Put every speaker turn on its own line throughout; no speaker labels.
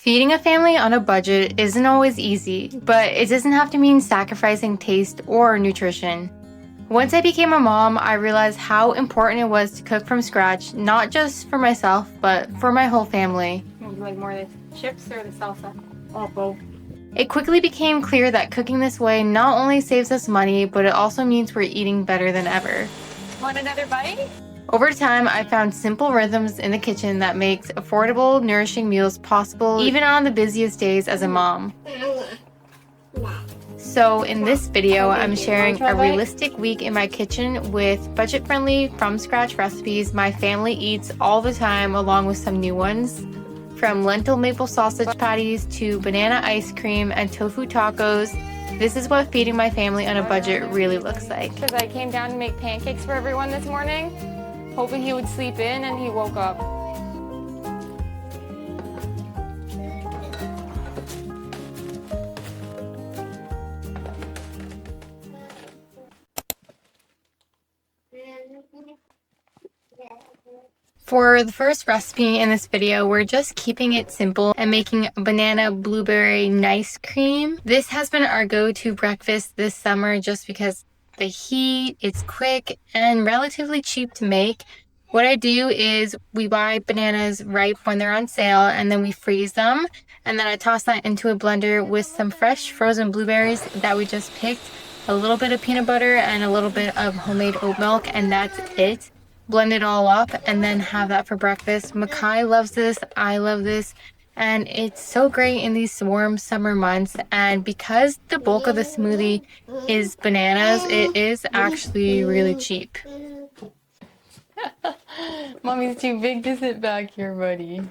Feeding a family on a budget isn't always easy, but it doesn't have to mean sacrificing taste or nutrition. Once I became a mom, I realized how important it was to cook from scratch, not just for myself, but for my whole family.
Would you like more of the chips or the salsa? Or both?
It quickly became clear that cooking this way not only saves us money, but it also means we're eating better than ever.
Want another bite?
Over time, I found simple rhythms in the kitchen that makes affordable, nourishing meals possible even on the busiest days as a mom. So in this video, I'm sharing a realistic week in my kitchen with budget-friendly, from-scratch recipes my family eats all the time, along with some new ones. From lentil maple sausage patties to banana ice cream and tofu tacos, this is what feeding my family on a budget really looks like.
Because I came down to make pancakes for everyone this morning, hoping he would sleep in, and he woke up.
For the first recipe in this video, we're just keeping it simple and making a banana blueberry Nicecream. This has been our go-to breakfast this summer just because the heat, it's quick and relatively cheap to make. What I do is we buy bananas ripe when they're on sale and then we freeze them. And then I toss that into a blender with some fresh frozen blueberries that we just picked, a little bit of peanut butter and a little bit of homemade oat milk, and that's it. Blend it all up and then have that for breakfast. Makai loves this, I love this, and it's so great in these warm summer months. And because the bulk of the smoothie is bananas, it is actually really cheap.
Mommy's too big to sit back here, buddy.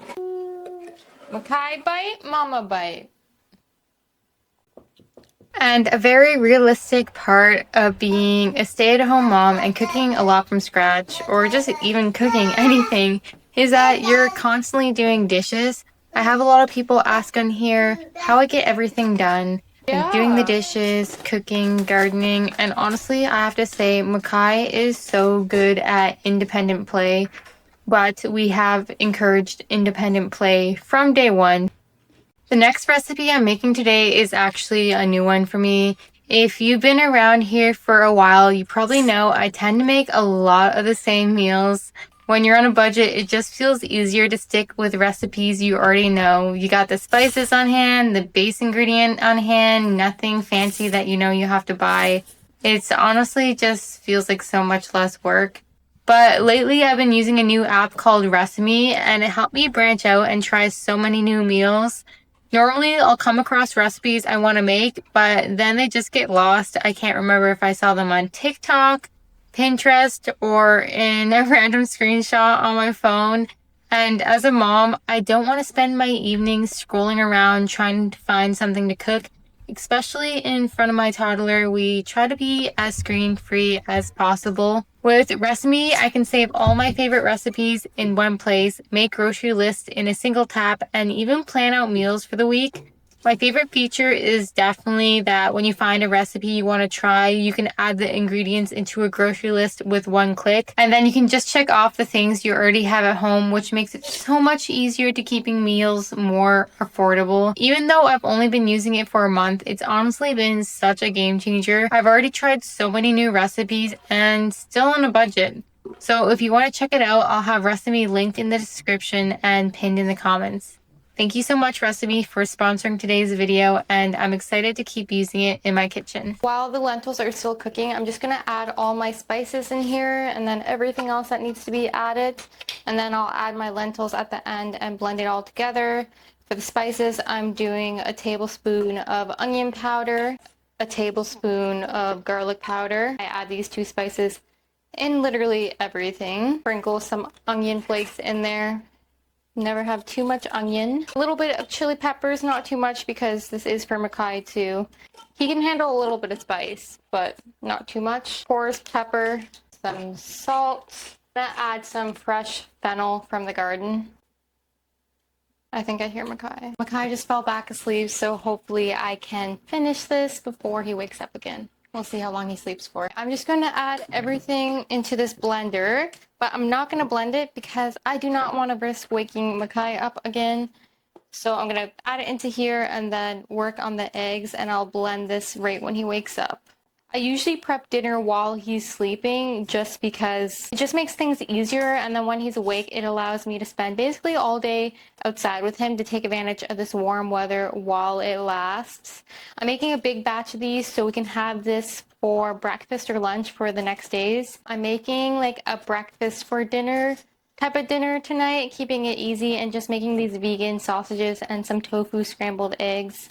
Makai bite, mama bite.
And a very realistic part of being a stay-at-home mom and cooking a lot from scratch, or just even cooking anything, is that you're constantly doing dishes. I have a lot of people ask on here how I get everything done. And doing the dishes, cooking, gardening, and honestly, I have to say, Makai is so good at independent play, but we have encouraged independent play from day one. The next recipe I'm making today is actually a new one for me. If you've been around here for a while, you probably know I tend to make a lot of the same meals. When you're on a budget, it just feels easier to stick with recipes you already know. You got the spices on hand, the base ingredient on hand, nothing fancy that you know you have to buy. It's honestly just feels like so much less work. But lately I've been using a new app called Resimi, and it helped me branch out and try so many new meals. Normally, I'll come across recipes I want to make, but then they just get lost. I can't remember if I saw them on TikTok, Pinterest, or in a random screenshot on my phone. And as a mom, I don't want to spend my evenings scrolling around trying to find something to cook. Especially in front of my toddler, we try to be as screen-free as possible. With Resimi, I can save all my favorite recipes in one place, make grocery lists in a single tap, and even plan out meals for the week. My favorite feature is definitely that when you find a recipe you want to try, you can add the ingredients into a grocery list with one click. And then you can just check off the things you already have at home, which makes it so much easier to keeping meals more affordable. Even though I've only been using it for a month, it's honestly been such a game changer. I've already tried so many new recipes and still on a budget. So if you want to check it out, I'll have Resimi linked in the description and pinned in the comments. Thank you so much, Resimi, for sponsoring today's video, and I'm excited to keep using it in my kitchen.
While the lentils are still cooking, I'm just going to add all my spices in here and then everything else that needs to be added. And then I'll add my lentils at the end and blend it all together. For the spices, I'm doing a tablespoon of onion powder, a tablespoon of garlic powder. I add these two spices in literally everything. Sprinkle some onion flakes in there. Never have too much onion. A little bit of chili peppers, not too much because this is for Makai too. He can handle a little bit of spice, but not too much. Coarse pepper, some salt. I'm gonna add some fresh fennel from the garden. I think I hear Makai. Makai just fell back asleep, so hopefully I can finish this before he wakes up again. We'll see how long he sleeps for. I'm just going to add everything into this blender, but I'm not going to blend it because I do not want to risk waking Makai up again. So I'm gonna add it into here and then work on the eggs, and I'll blend this right when he wakes up. I usually prep dinner while he's sleeping just because it just makes things easier, and then when he's awake it allows me to spend basically all day outside with him to take advantage of this warm weather while it lasts. I'm making a big batch of these so we can have this for breakfast or lunch for the next days. I'm making like a breakfast for dinner type of dinner tonight, keeping it easy and just making these vegan sausages and some tofu scrambled eggs.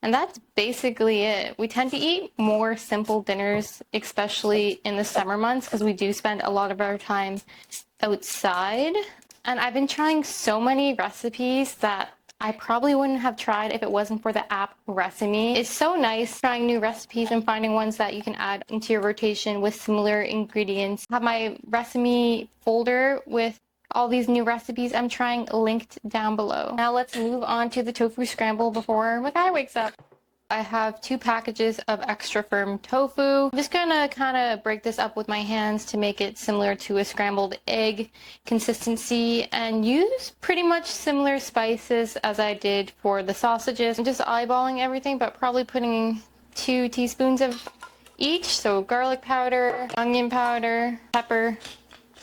And that's basically it. We tend to eat more simple dinners, especially in the summer months, because we do spend a lot of our time outside. And I've been trying so many recipes that I probably wouldn't have tried if it wasn't for the app Resimi. It's so nice trying new recipes and finding ones that you can add into your rotation with similar ingredients. I have my Resimi folder with all these new recipes I'm trying linked down below. Now let's move on to the tofu scramble before my guy wakes up. I have 2 packages of extra firm tofu. I'm just gonna kind of break this up with my hands to make it similar to a scrambled egg consistency and use pretty much similar spices as I did for the sausages. I'm just eyeballing everything, but probably putting 2 teaspoons of each. So garlic powder, onion powder, pepper,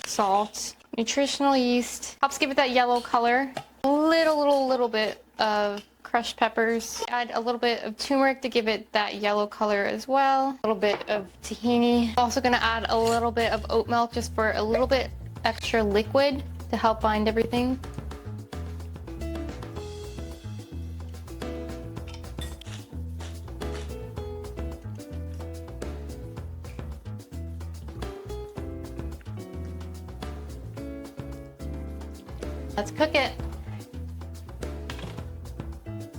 salt, nutritional yeast. Helps give it that yellow color. A little bit of crushed peppers. Add a little bit of turmeric to give it that yellow color as well. A little bit of tahini. Also gonna add a little bit of oat milk just for a little bit extra liquid to help bind everything. Let's cook it.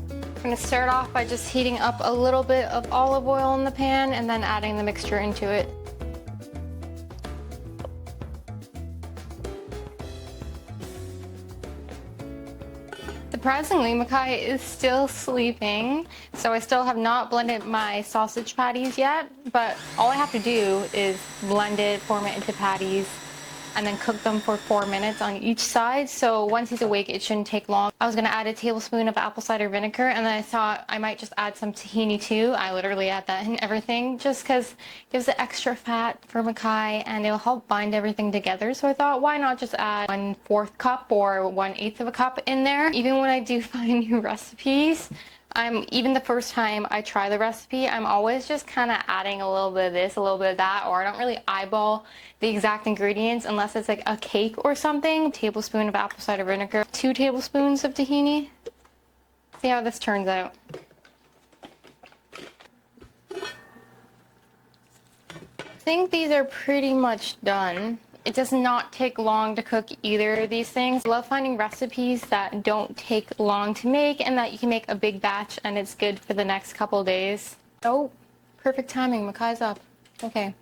I'm gonna start off by just heating up a little bit of olive oil in the pan and then adding the mixture into it. Surprisingly, Makai is still sleeping, so I still have not blended my sausage patties yet, but all I have to do is blend it, form it into patties, and then cook them for 4 minutes on each side. So once he's awake, it shouldn't take long. I was gonna add a tablespoon of apple cider vinegar, and then I thought I might just add some tahini too. I literally add that in everything just because it gives it extra fat for Makai and it'll help bind everything together. So I thought, why not just add 1/4 cup or 1/8 of a cup in there? Even when I do find new recipes, even the first time I try the recipe, I'm always just kind of adding a little bit of this, a little bit of that, or I don't really eyeball the exact ingredients unless it's like a cake or something. A tablespoon of apple cider vinegar, 2 tablespoons of tahini. See how this turns out. I think these are pretty much done. It does not take long to cook either of these things. I love finding recipes that don't take long to make and that you can make a big batch and it's good for the next couple days. Oh, perfect timing. Makai's up. Okay.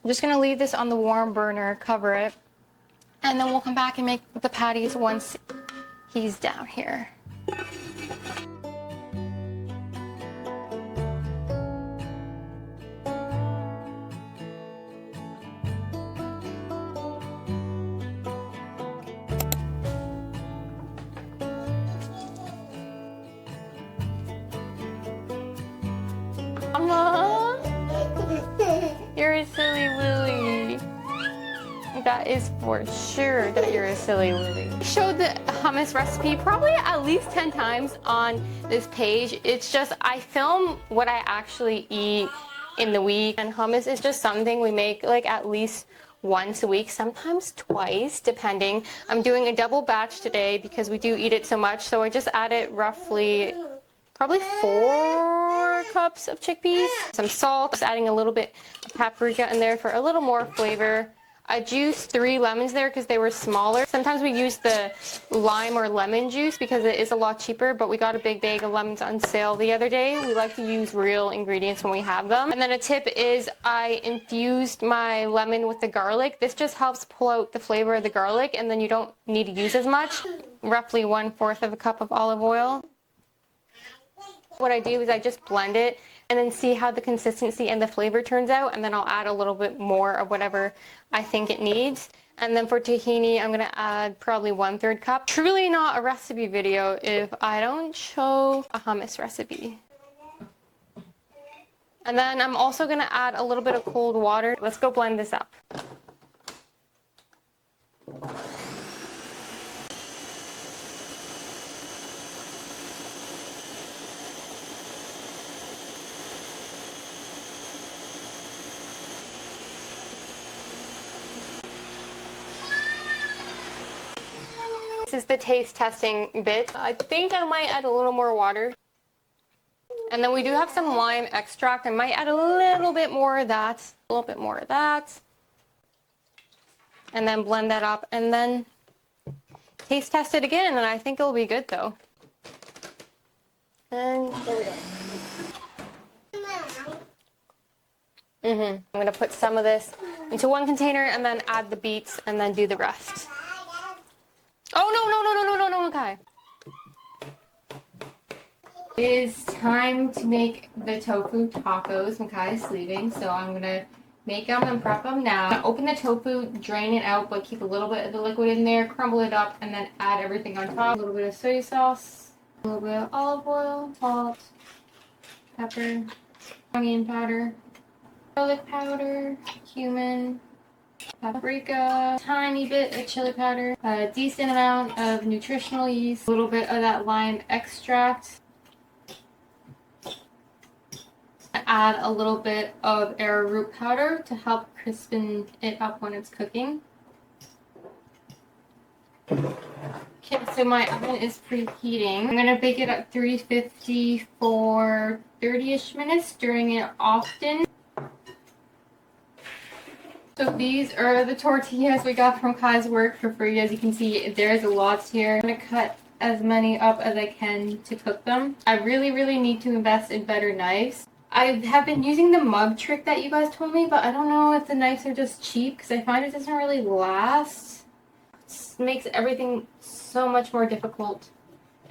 I'm just gonna leave this on the warm burner, cover it, and then we'll come back and make the patties once he's down here. Mama, you're a silly Willy. That is for sure that you're a silly Willy. I showed the hummus recipe probably at least 10 times on this page. It's just I film what I actually eat in the week, and hummus is just something we make like at least once a week, sometimes twice, depending. I'm doing a double batch today because we do eat it so much, so I just added roughly probably 4 cups of chickpeas, some salt, just adding a little bit of paprika in there for a little more flavor. I juiced 3 lemons there because they were smaller. Sometimes we use the lime or lemon juice because it is a lot cheaper, but we got a big bag of lemons on sale the other day. We like to use real ingredients when we have them. And then a tip is I infused my lemon with the garlic. This just helps pull out the flavor of the garlic, and then you don't need to use as much. Roughly 1/4 of a cup of olive oil. What I do is I just blend it and then see how the consistency and the flavor turns out, and then I'll add a little bit more of whatever I think it needs. And then for tahini, I'm gonna add probably 1/3 cup. Truly not a recipe video if I don't show a hummus recipe. And then I'm also gonna add a little bit of cold water. Let's go blend this up. This is the taste testing bit. I think I might add a little more water. And then we do have some lime extract. I might add a little bit more of that. A little bit more of that. And then blend that up and then taste test it again. And I think it'll be good though. And there we go. I'm gonna put some of this into one container and then add the beets and then do the rest. Oh, no, okay.
It is time to make the tofu tacos. Makai is sleeping, so I'm gonna make them and prep them now. Open the tofu, drain it out, but keep a little bit of the liquid in there, crumble it up, and then add everything on top. A little bit of soy sauce, a little bit of olive oil, salt, pepper, onion powder, garlic powder, cumin, paprika, tiny bit of chili powder, a decent amount of nutritional yeast, a little bit of that lime extract. Add a little bit of arrowroot powder to help crispen it up when it's cooking. Okay, so my oven is preheating. I'm gonna bake it at 350 for 30-ish minutes, stirring it often. So these are the tortillas we got from Kai's work for free. As you can see, there's a lot here. I'm gonna cut as many up as I can to cook them. I really need to invest in better knives. I have been using the mug trick that you guys told me, but I don't know if the knives are just cheap because I find it doesn't really last. It makes everything so much more difficult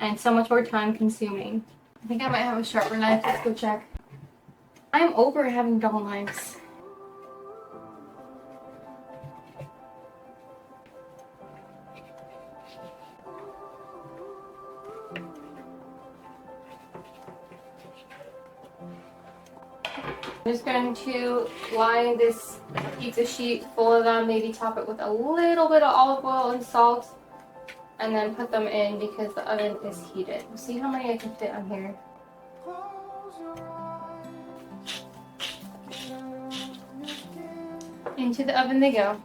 and so much more time consuming. I think I might have a sharper knife. Let's go check. I'm over having dull knives. I'm just going to line this pizza sheet full of them, maybe top it with a little bit of olive oil and salt, and then put them in because the oven is heated. We'll see how many I can fit on here. Into the oven they go.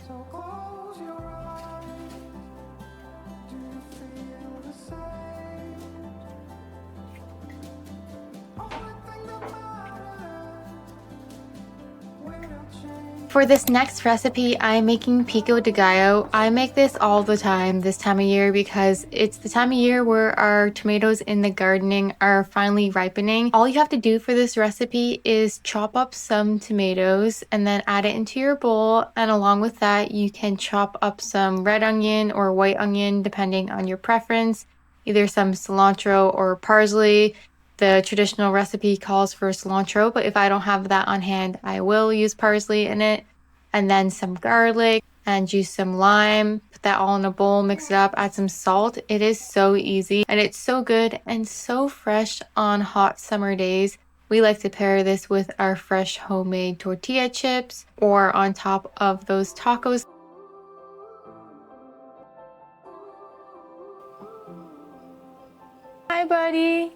So close your eyes. Do you feel the same? Only thing that matters when I change.
For this next recipe, I'm making pico de gallo. I make this all the time this time of year because it's the time of year where our tomatoes in the gardening are finally ripening. All you have to do for this recipe is chop up some tomatoes and then add it into your bowl. And along with that, you can chop up some red onion or white onion, depending on your preference, either some cilantro or parsley. The traditional recipe calls for cilantro, but if I don't have that on hand, I will use parsley in it. And then some garlic and juice some lime. Put that all in a bowl, mix it up, add some salt. It is so easy and it's so good and so fresh on hot summer days. We like to pair this with our fresh homemade tortilla chips or on top of those tacos. Hi, buddy.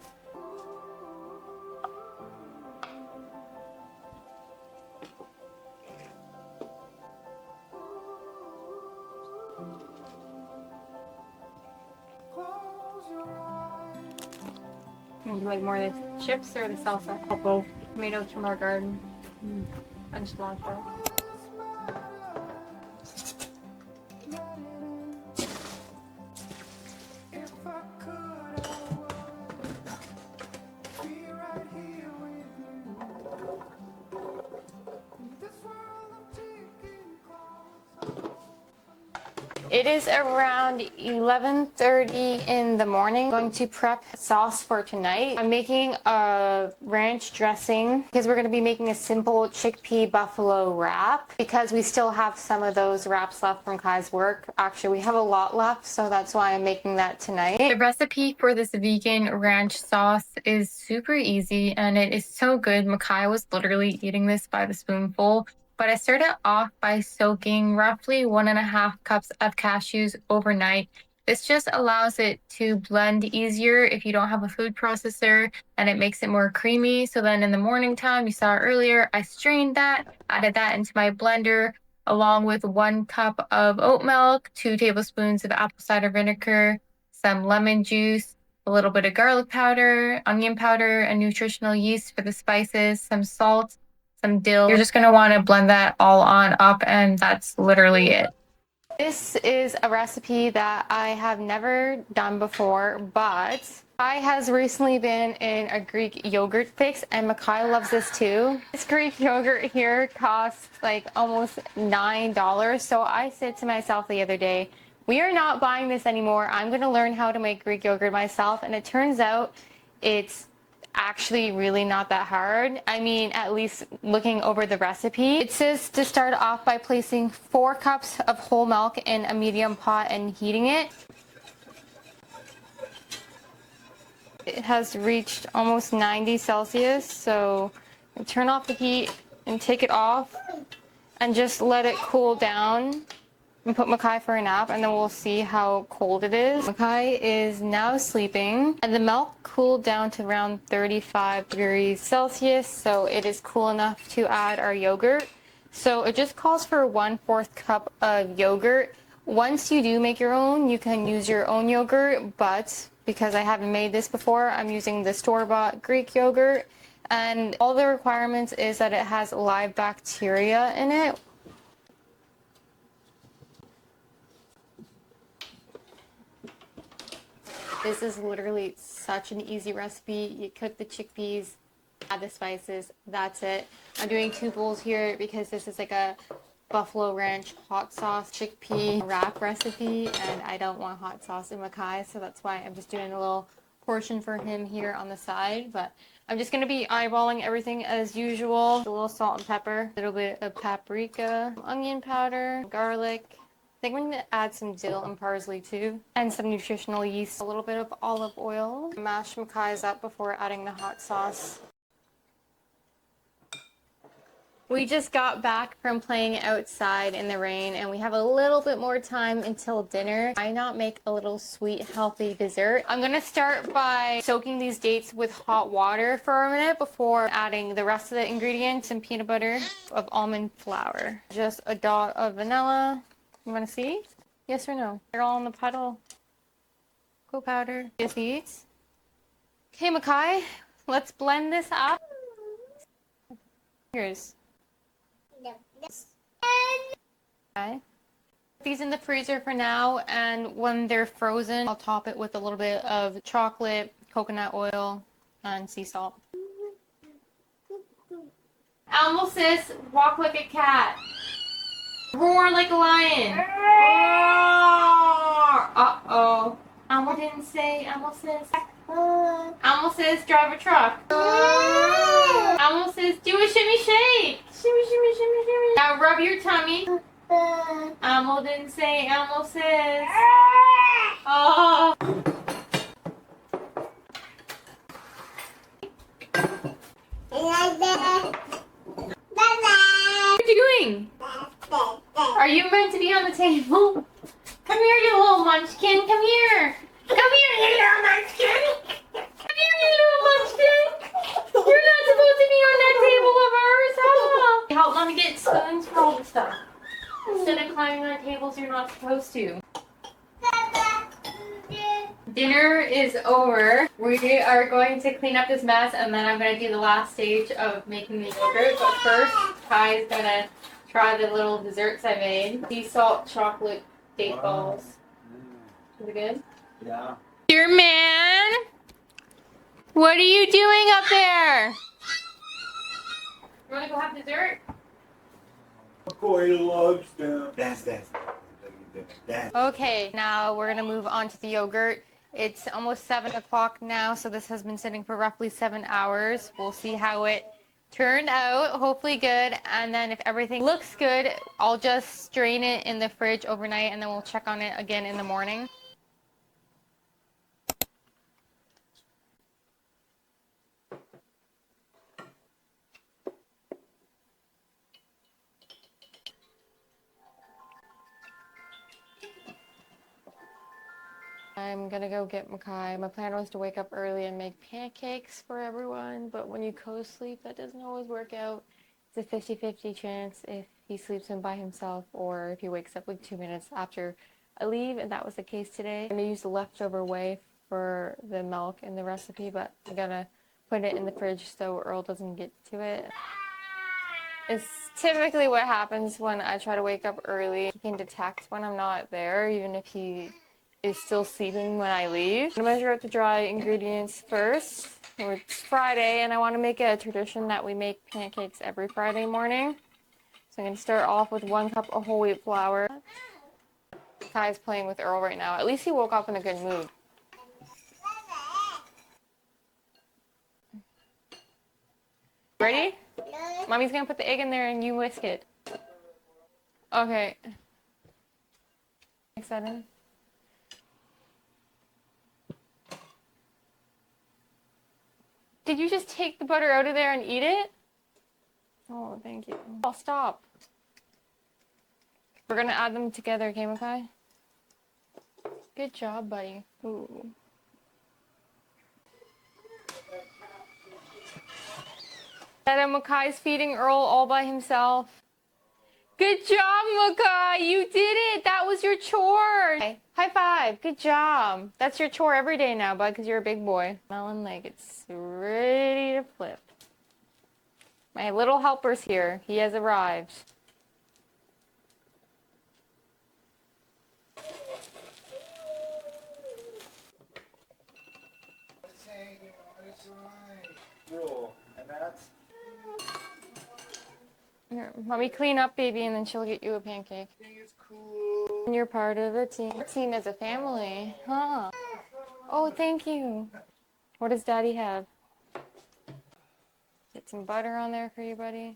And do you like more of the chips or the salsa?
I'll both.
Tomatoes from our garden. And cilantro.
If I could, I would be right here with you. This world of ticking clocks.
It is around 11:30 in the morning. I'm going to prep sauce for tonight. I'm making a ranch dressing because we're going to be making a simple chickpea buffalo wrap because we still have some of those wraps left from Kai's work. Actually, we have a lot left, so that's why I'm making that tonight.
The recipe for this vegan ranch sauce is super easy and it is so good. Makai was literally eating this by the spoonful. But I started off by soaking roughly 1.5 cups of cashews overnight. This just allows it to blend easier if you don't have a food processor, and it makes it more creamy. So then in the morning time, you saw earlier, I strained that, added that into my blender, along with 1 cup of oat milk, 2 tablespoons of apple cider vinegar, some lemon juice, a little bit of garlic powder, onion powder, and nutritional yeast for the spices, some salt, some dill. You're just going to want to blend that all on up, and that's literally it.
This is a recipe that I have never done before, but I has recently been in a Greek yogurt fix, and Makai loves this too. This Greek yogurt here costs like almost $9, so I said to myself the other day, we are not buying this anymore. I'm going to learn how to make Greek yogurt myself, and it turns out it's actually really not that hard. I mean, at least looking over the recipe. It says to start off by placing 4 cups of whole milk in a medium pot and heating it. It has reached almost 90 Celsius, so turn off the heat and take it off and just let it cool down. And put Makai for a nap, and then we'll see how cold it is. Makai is now sleeping, and the milk cooled down to around 35 degrees Celsius, so it is cool enough to add our yogurt. So it just calls for 1/4 cup of yogurt. Once you do make your own, you can use your own yogurt, but because I haven't made this before, I'm using the store-bought Greek yogurt, and all the requirements is that it has live bacteria in it. This is literally such an easy recipe. You cook the chickpeas, add the spices, that's it. I'm doing 2 bowls here because this is like a buffalo ranch hot sauce chickpea wrap recipe, and I don't want hot sauce in Makai, so that's why I'm just doing a little portion for him here on the side. But I'm just going to be eyeballing everything as usual. A little salt and pepper, a little bit of paprika, onion powder, garlic. I think I'm going to add some dill and parsley too, and some nutritional yeast, a little bit of olive oil. Mash Makai's up before adding the hot sauce. We just got back from playing outside in the rain, and we have a little bit more time until dinner. Why not make a little sweet, healthy dessert? I'm gonna start by soaking these dates with hot water for a minute before adding the rest of the ingredients and peanut butter of almond flour. Just a dot of vanilla. You want to see? Yes or no? They're all in the puddle. Cocoa powder. Just these. Okay, Makai, let's blend this up. Here's. Okay. Put these in the freezer for now, and when they're frozen, I'll top it with a little bit of chocolate, coconut oil, and sea salt. Elmo sis, walk like a cat. Roar like a lion. Uh-oh. Elmo didn't say Elmo says. Elmo says drive a truck. Elmo says do a shimmy shake. Shimmy, shimmy, shimmy, shimmy. Now rub your tummy. Elmo didn't say Elmo says. Oh. What are you doing? Are you meant to be on the table? Come here, you little munchkin. Come here. Come here, you little munchkin. Come here, you little munchkin. You're not supposed to be on that table of ours. Oh. Help mommy get spoons for all the stuff. Instead of climbing on tables you're not supposed to.
Dinner is over. We are going to clean up this mess and then I'm going to do the last stage of making the yogurt. But first, Kai is going to try the little desserts I made. Sea salt chocolate date balls. Is it good?
Yeah.
Dear man, what are you doing up there? You want to go have dessert?
Going logs down. Dance.
Okay, now we're gonna move on to the yogurt. It's almost 7 o'clock now, so this has been sitting for roughly 7 hours. We'll see how it turned out, hopefully good. And then if everything looks good, I'll just strain it in the fridge overnight and then we'll check on it again in the morning. I'm gonna go get Makai. My plan was to wake up early and make pancakes for everyone, but when you co-sleep, that doesn't always work out. It's a 50-50 chance if he sleeps in by himself or if he wakes up like 2 minutes after I leave, and that was the case today. I'm gonna use the leftover whey for the milk in the recipe, but I'm gonna put it in the fridge so Earl doesn't get to it. It's typically what happens when I try to wake up early. He can detect when I'm not there, even if he is still sleeping when I leave. I'm gonna measure out the dry ingredients first. It's Friday and I want to make it a tradition that we make pancakes every Friday morning. So I'm gonna start off with 1 cup of whole wheat flour. Kai's playing with Earl right now. At least he woke up in a good mood. Ready? Mommy's gonna put the egg in there and you whisk it. Okay. Mix that in. Did you just take the butter out of there and eat it? Oh, thank you. I'll stop. We're gonna add them together, okay, Makai? Good job, buddy. Ooh. And Makai's feeding Earl all by himself. Good job, Makai! You did it! That was your chore! Okay. High five! Good job! That's your chore every day now, bud, because you're a big boy. Smelling like it's ready to flip. My little helper's here. He has arrived.
And that's
Here, let me clean up, baby, and then she'll get you a pancake.
cool.
And you're part of the team. Team as a family, huh? Oh, thank you. What does Daddy have? Get some butter on there for you, buddy.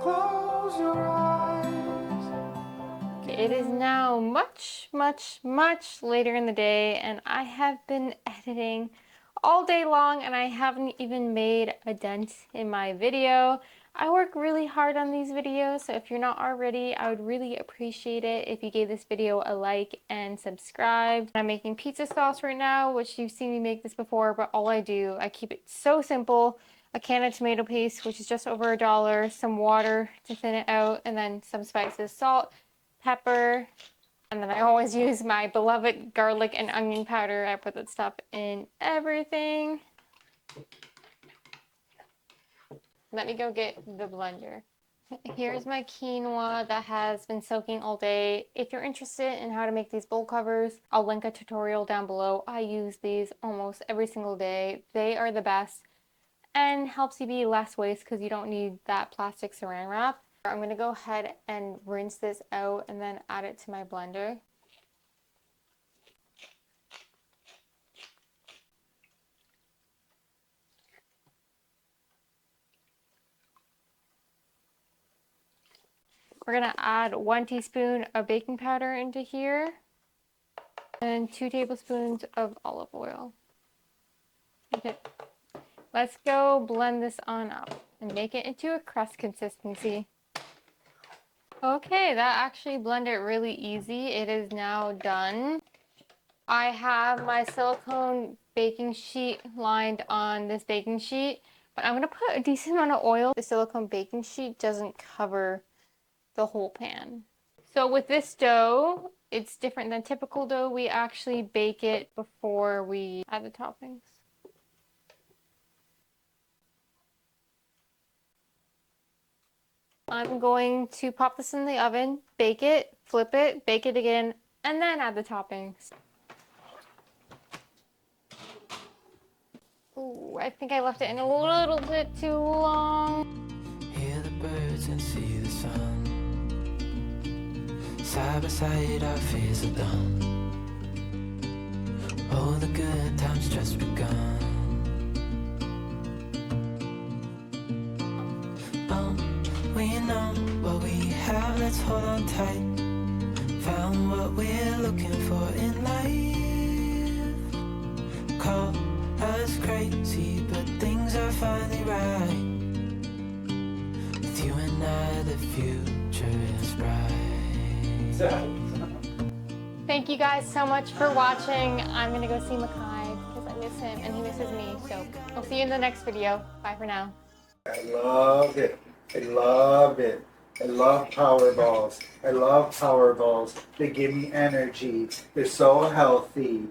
Close your eyes.
It is now much later in the day, and I have been editing all day long, and I haven't even made a dent in my video. I work really hard on these videos, so if you're not already, I would really appreciate it if you gave this video a like and subscribe. I'm making pizza sauce right now, which you've seen me make this before, but all I do, I keep it so simple. A can of tomato paste, which is just over $1, some water to thin it out, and then some spices, salt, pepper, and then I always use my beloved garlic and onion powder. I put that stuff in everything. Let me go get the blender. Here's my quinoa that has been soaking all day. If you're interested in how to make these bowl covers, I'll link a tutorial down below. I use these almost every single day. They are the best and helps you be less waste because you don't need that plastic saran wrap. I'm going to go ahead and rinse this out and then add it to my blender.
We're gonna add 1 teaspoon of baking powder into here and 2 tablespoons of olive oil. Okay, let's go blend this on up and make it into a crust consistency. Okay, that actually blended really easy. It is now done. I have my silicone baking sheet lined on this baking sheet, but I'm gonna put a decent amount of oil. The silicone baking sheet doesn't cover the whole pan. So with this dough, it's different than typical dough. We actually bake it before we add the toppings. I'm going to pop this in the oven, bake it, flip it, bake it again, and then add the toppings. Ooh, I think I left it in a little bit too long.
Hear the birds and see the sun. Side by side our fears are done. Oh, the good times just begun. We know what we have, let's hold on tight. Found what we're looking for in life. Call us crazy, but things are finally right. With you and I, the future is bright.
Thank you guys so much for watching. I'm gonna go see Makai because I miss him and he misses me. So I'll see you in the next video. Bye for now.
I love it. I love it. I love power balls. I love power balls. They give me energy. They're so healthy.